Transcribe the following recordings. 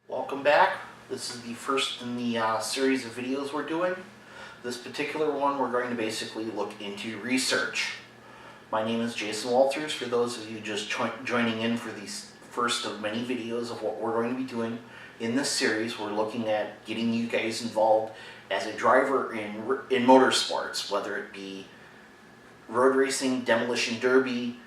Welcome back. This is the first in the series of videos we're doing. This particular one we're going to basically look into research. My name is Jason Walters. For those of you just joining in for the first of many videos of what we're going to be doing in this series, we're looking at getting you guys involved as a driver in motorsports, whether it be road racing, demolition derby,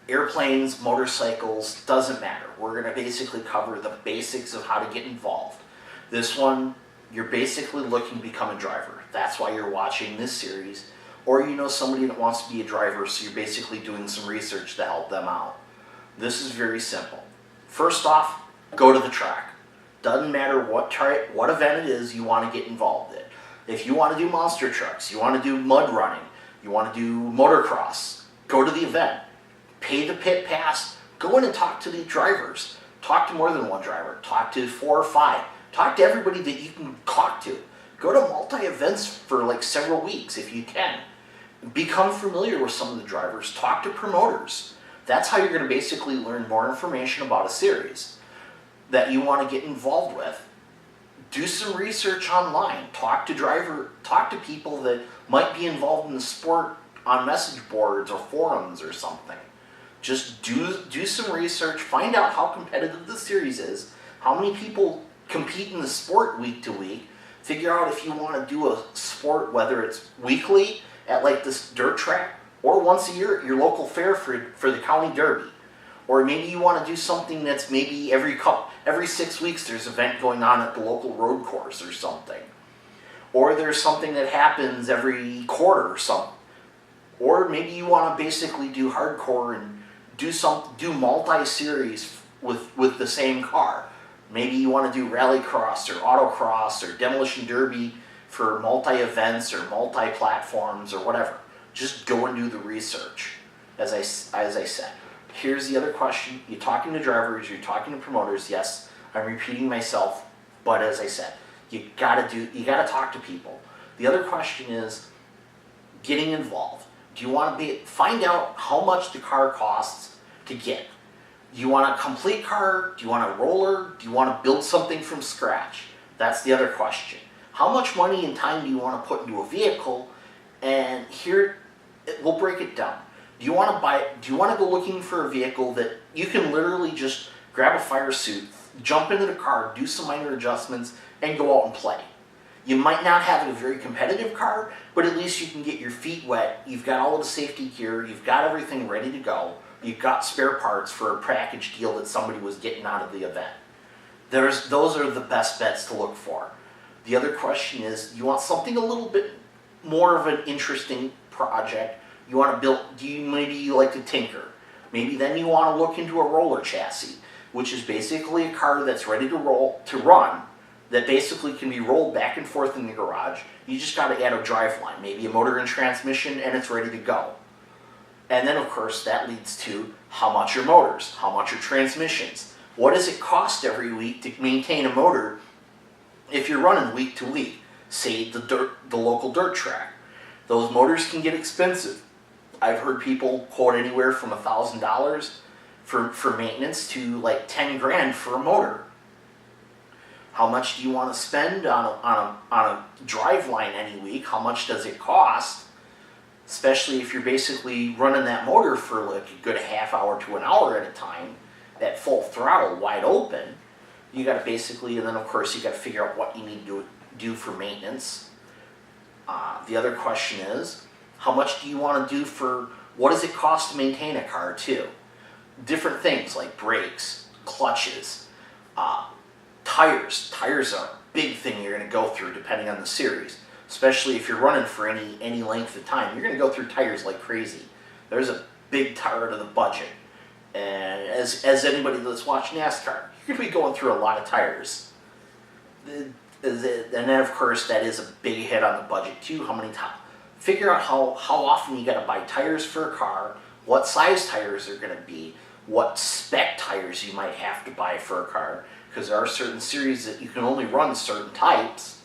airplanes, motorcycles, doesn't matter. We're going to basically cover the basics of how to get involved. This one, you're basically looking to become a driver. That's why you're watching this series. Or you know somebody that wants to be a driver, so you're basically doing some research to help them out. This is very simple. First off, go to the track. Doesn't matter what event it is you want to get involved in. If you want to do monster trucks, you want to do mud running, you want to do motocross, go to the event. Pay the pit pass, go in and talk to the drivers. Talk to more than one driver, talk to 4 or 5. Talk to everybody that you can talk to. Go to multi-events for like several weeks if you can. Become familiar with some of the drivers, talk to promoters. That's how you're going to basically learn more information about a series that you want to get involved with. Do some research online, talk to people that might be involved in the sport on message boards or forums or something. Just do some research, find out how competitive the series is, how many people compete in the sport week to week, figure out if you want to do a sport, whether it's weekly at like this dirt track, or once a year at your local fair for the county derby. Or maybe you want to do something that's maybe every 6 weeks there's an event going on at the local road course or something. Or there's something that happens every quarter or something. Or maybe you want to basically do hardcore and do multi-series with the same car. Maybe you want to do rallycross or autocross or demolition derby for multi-events or multi-platforms or whatever. Just go and do the research, as I said. Here's the other question. You're talking to drivers, you're talking to promoters. Yes, I'm repeating myself, but as I said, you gotta talk to people. The other question is getting involved. Do you want to find out how much the car costs to get? Do you want a complete car? Do you want a roller? Do you want to build something from scratch? That's the other question. How much money and time do you want to put into a vehicle? And here, we'll break it down. Do you want to go looking for a vehicle that you can literally just grab a fire suit, jump into the car, do some minor adjustments, and go out and play? You might not have a very competitive car, but at least you can get your feet wet. You've got all of the safety gear. You've got everything ready to go. You've got spare parts for a package deal that somebody was getting out of the event. Those are the best bets to look for. The other question is, you want something a little bit more of an interesting project. You want to build, maybe you like to tinker. Maybe then you want to look into a roller chassis, which is basically a car that's ready to run, that basically can be rolled back and forth in the garage. You just got to add a driveline, maybe a motor and transmission, and it's ready to go. And then, of course, that leads to how much are motors, how much are transmissions. What does it cost every week to maintain a motor if you're running week to week? Say the local dirt track. Those motors can get expensive. I've heard people quote anywhere from $1,000 for maintenance to like 10 grand for a motor. How much do you want to spend on a driveline any week? How much does it cost? Especially if you're basically running that motor for like a good half hour to an hour at a time, at full throttle, wide open. You got to basically, and then of course you got to figure out what you need to do for maintenance. The other question is, how much do you want to do what does it cost to maintain a car too? Different things like brakes, clutches, tires. Tires are a big thing you're going to go through depending on the series. Especially if you're running for any length of time. You're going to go through tires like crazy. There's a big part of the budget. And as anybody that's watched NASCAR, you're going to be going through a lot of tires. And then of course that is a big hit on the budget too. Figure out how often you got to buy tires for a car, what size tires are going to be, what spec tires you might have to buy for a car, because there are certain series that you can only run certain types.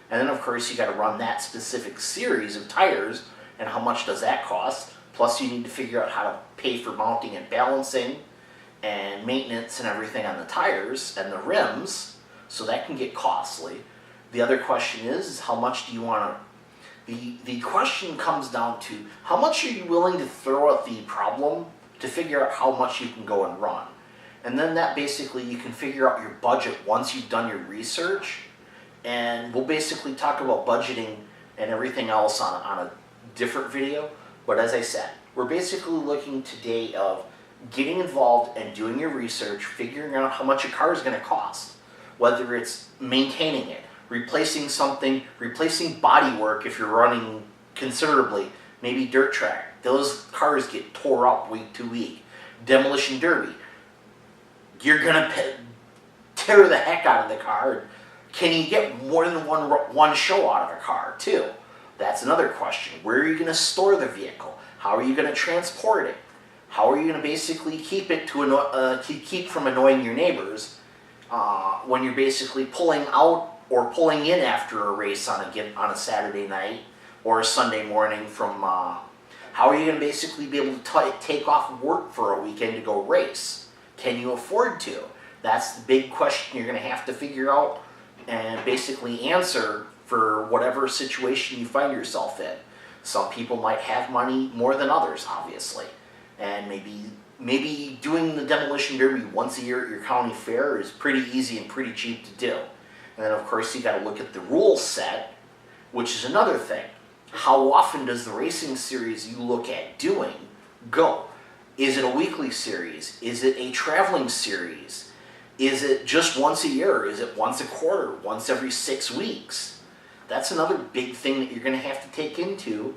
And then of course you got to run that specific series of tires, and how much does that cost? Plus you need to figure out how to pay for mounting and balancing and maintenance and everything on the tires and the rims. So that can get costly. The other question is how much do you want to... The question comes down to how much are you willing to throw at the problem to figure out how much you can go and run. And then that basically you can figure out your budget once you've done your research. And we'll basically talk about budgeting and everything else on a different video. But as I said, we're basically looking today of getting involved and doing your research, figuring out how much a car is going to cost. Whether it's maintaining it, replacing something, replacing body work if you're running considerably, maybe dirt track. Those cars get tore up week to week. Demolition derby. You're going to tear the heck out of the car. Can you get more than one show out of a car too? That's another question. Where are you going to store the vehicle? How are you going to transport it? How are you going to basically keep it to keep from annoying your neighbors when you're basically pulling out or pulling in after a race on a Saturday night or a Sunday morning from... how are you going to basically be able to take off work for a weekend to go race? Can you afford to? That's the big question you're going to have to figure out and basically answer for whatever situation you find yourself in. Some people might have money more than others, obviously. And maybe doing the demolition derby once a year at your county fair is pretty easy and pretty cheap to do. And then of course you got to look at the rule set, which is another thing. How often does the racing series you look at doing go? Is it a weekly series? Is it a traveling series? Is it just once a year? Is it once a quarter? Once every 6 weeks? That's another big thing that you're going to have to take into.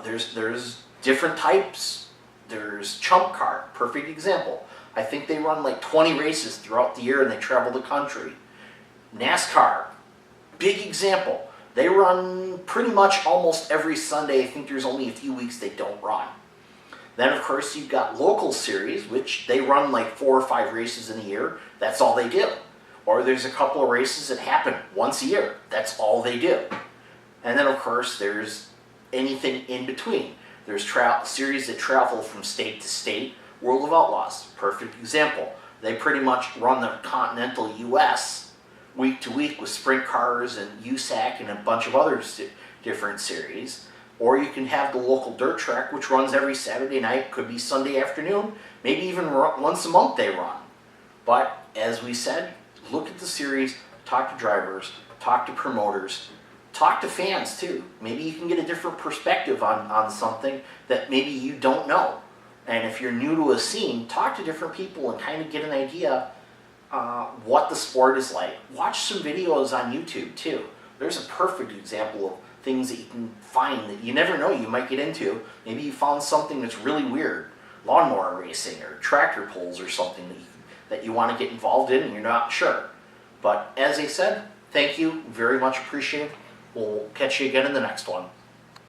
There's different types. There's Chump Car, perfect example. I think they run like 20 races throughout the year and they travel the country. NASCAR, big example. They run pretty much almost every Sunday. I think there's only a few weeks they don't run. Then, of course, you've got local series, which they run like 4 or 5 races in a year. That's all they do. Or there's a couple of races that happen once a year. That's all they do. And then, of course, there's anything in between. There's series that travel from state to state. World of Outlaws, perfect example. They pretty much run the continental U.S. week to week with sprint cars and USAC and a bunch of other different series. Or you can have the local dirt track, which runs every Saturday night, could be Sunday afternoon, maybe even once a month they run. But as we said, look at the series, talk to drivers, talk to promoters, talk to fans too. Maybe you can get a different perspective on something that maybe you don't know. And if you're new to a scene, talk to different people and kind of get an idea what the sport is like. Watch some videos on YouTube too. There's a perfect example of things that you can find that you never know you might get into. Maybe you found something that's really weird, lawnmower racing or tractor pulls or something that you want to get involved in and you're not sure. But as I said, thank you, very much appreciated. We'll catch you again in the next one.